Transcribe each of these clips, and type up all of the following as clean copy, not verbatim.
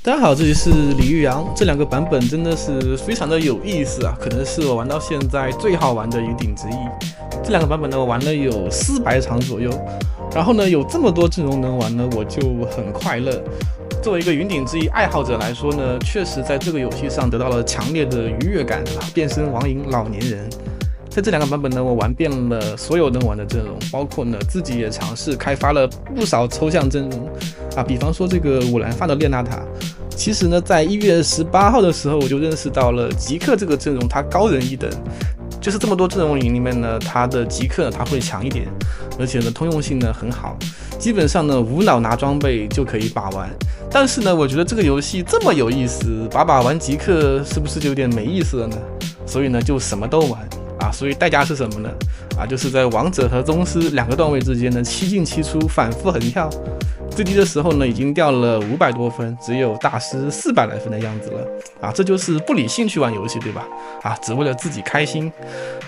大家好，这里是李玉阳。这两个版本真的是非常的有意思啊，可能是我玩到现在最好玩的云顶之一。这两个版本呢，我玩了有400场左右，然后呢，有这么多阵容能玩呢，我就很快乐。作为一个云顶之一爱好者来说呢，确实在这个游戏上得到了强烈的愉悦感啊，变身网瘾老年人。在这两个版本呢，我玩遍了所有能玩的阵容，包括呢自己也尝试开发了不少抽象阵容啊，比方说这个五蓝发的列娜塔。其实呢，在1月18号的时候，我就认识到了极客这个阵容它高人一等，就是这么多阵容里面呢，它的极客它会强一点，而且呢通用性呢很好，基本上呢无脑拿装备就可以把玩。但是呢，我觉得这个游戏这么有意思，把玩极客是不是就有点没意思了呢？所以呢就什么都玩啊，所以代价是什么呢？啊，就是在王者和宗师两个段位之间呢7进7出，反复横跳。最低的时候呢，已经掉了500多分，只有大师400来分的样子了啊！这就是不理性去玩游戏，对吧？啊，只为了自己开心。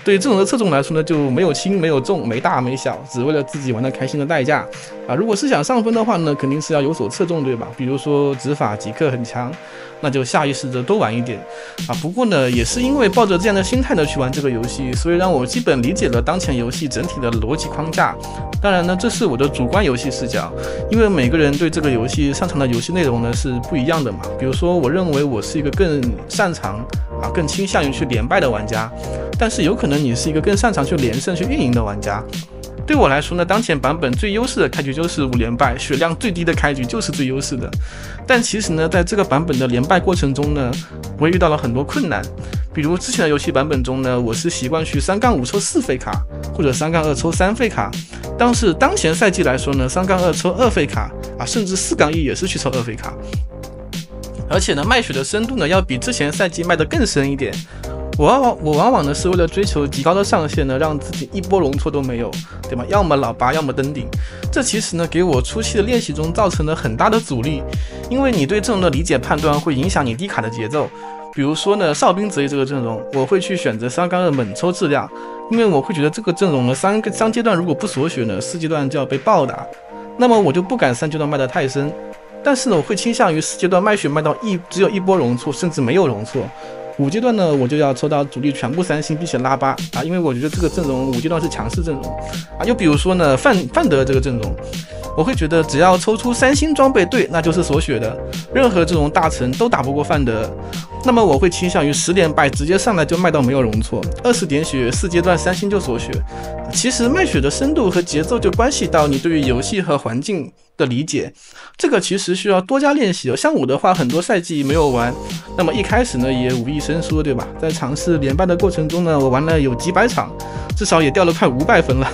对这种的侧重来说呢，就没有轻没有重，没大没小，只为了自己玩得开心的代价啊！如果是想上分的话呢，肯定是要有所侧重，对吧？比如说执法极客很强，那就下意识的多玩一点啊！不过呢，也是因为抱着这样的心态呢去玩这个游戏，所以让我基本理解了当前游戏整体的逻辑框架。当然呢，这是我的主观游戏视角，因为每个人对这个游戏擅长的游戏内容呢是不一样的嘛。比如说，我认为我是一个更擅长更倾向于去连败的玩家，但是有可能你是一个更擅长去连胜去运营的玩家。对我来说呢，当前版本最优势的开局就是5连败，血量最低的开局就是最优势的。但其实呢，在这个版本的连败过程中呢，我也遇到了很多困难。比如之前的游戏版本中呢，我是习惯去3-5抽4费卡，或者3-2抽3费卡。但是当前赛季来说呢，3-2抽2费卡甚至4-1也是去抽2费卡。而且呢，卖血的深度呢，要比之前赛季卖得更深一点。我往往呢是为了追求极高的上限呢，让自己一波容错都没有，对吧？要么老8，要么登顶。这其实呢，给我初期的练习中造成了很大的阻力，因为你对阵容的理解判断会影响你低卡的节奏。比如说呢，哨兵泽这个阵容，我会去选择3-2猛抽质量，因为我会觉得这个阵容呢三阶段如果不锁血呢，4阶段就要被暴打，那么我就不敢3阶段卖得太深。但是呢，我会倾向于4阶段卖血卖到只有一波容错，甚至没有容错。5阶段呢，我就要抽到主力全部3星，并且拉8因为我觉得这个阵容5阶段是强势阵容又比如说呢，范德这个阵容，我会觉得只要抽出3星装备对，那就是锁血的，任何这种大神都打不过范德。那么我会倾向于10连败直接上来就卖到没有容错，20点血4阶段3星就锁血。其实卖血的深度和节奏就关系到你对于游戏和环境的理解，这个其实需要多加练习像我的话，很多赛季没有玩，那么一开始呢也无意生疏，对吧？在尝试连败的过程中呢，我玩了有几百场，至少也掉了快500分了。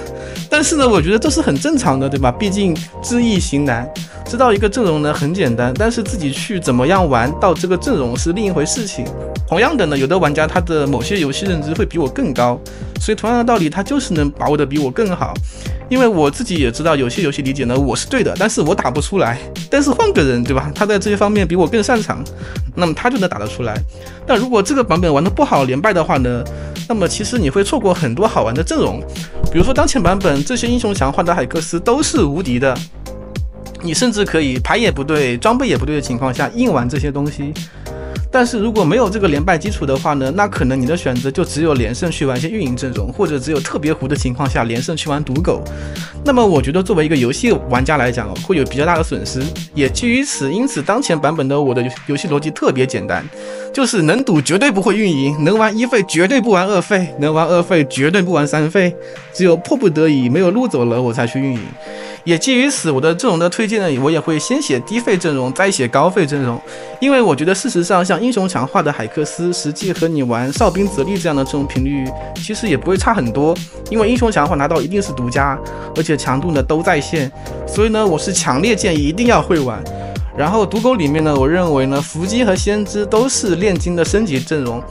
但是呢，我觉得这是很正常的，对吧？毕竟知易行难，知道一个阵容呢很简单，但是自己去怎么样玩到这个阵容是另一回事情。同样的呢，有的玩家他的某些游戏认知会比我更高，所以同样的道理，他就是能把握的比我更好。因为我自己也知道有些游戏理解呢我是对的，但是我打不出来。但是换个人，对吧？他在这些方面比我更擅长，那么他就能打得出来。但如果这个版本玩得不好连败的话呢，那么其实你会错过很多好玩的阵容。比如说当前版本这些英雄强化的海克斯都是无敌的，你甚至可以牌也不对装备也不对的情况下硬玩这些东西。但是如果没有这个连败基础的话呢，那可能你的选择就只有连胜去玩一些运营阵容，或者只有特别糊的情况下连胜去玩毒狗。那么我觉得作为一个游戏玩家来讲会有比较大的损失，也基于此，因此当前版本的我的游戏逻辑特别简单，就是能赌绝对不会运营，能玩1费绝对不玩2费，能玩2费绝对不玩3费，只有迫不得已没有路走了我才去运营。也基于此，我的阵容的推荐呢，我也会先写低费阵容，再写高费阵容，因为我觉得事实上，像英雄强化的海克斯，实际和你玩哨兵泽利这样的这种频率，其实也不会差很多，因为英雄强化拿到一定是独家，而且强度呢都在线，所以呢，我是强烈建议一定要会玩。然后毒狗里面呢，我认为呢，伏击和先知都是炼金的升级阵容。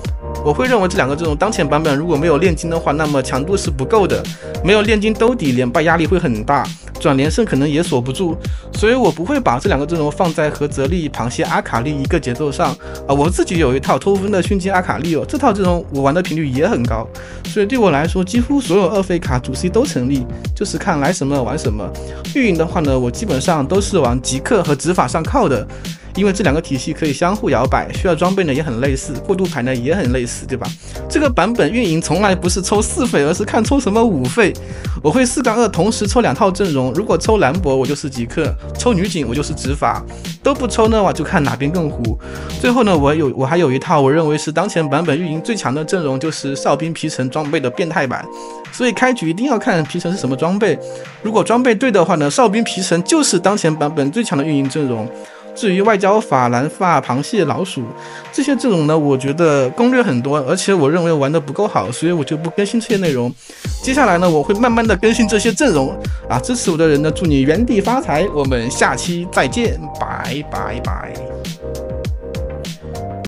我会认为这两个阵容当前版本如果没有炼金的话，那么强度是不够的，没有炼金兜底，连败压力会很大，转连胜可能也锁不住，所以我不会把这两个阵容放在和泽利、螃蟹、阿卡丽一个节奏上我自己有一套偷分的熏金阿卡丽这套阵容我玩的频率也很高，所以对我来说几乎所有2费卡主 C 都成立，就是看来什么玩什么。运营的话呢，我基本上都是往极客和执法上靠的，因为这两个体系可以相互摇摆，需要装备呢也很类似，过渡牌呢也很类似，对吧？这个版本运营从来不是抽4费，而是看抽什么5费。我会4-2同时抽2套阵容，如果抽兰博我就是极客，抽女警我就是执法，都不抽呢我就看哪边更糊。最后呢我还有一套我认为是当前版本运营最强的阵容，就是哨兵皮城装备的变态版。所以开局一定要看皮城是什么装备，如果装备对的话呢，哨兵皮城就是当前版本最强的运营阵容。至于外交法、蓝发、螃蟹、老鼠这些阵容呢，我觉得攻略很多，而且我认为玩得不够好，所以我就不更新这些内容。接下来呢，我会慢慢的更新这些阵容啊，支持我的人呢，祝你原地发财，我们下期再见，拜拜拜。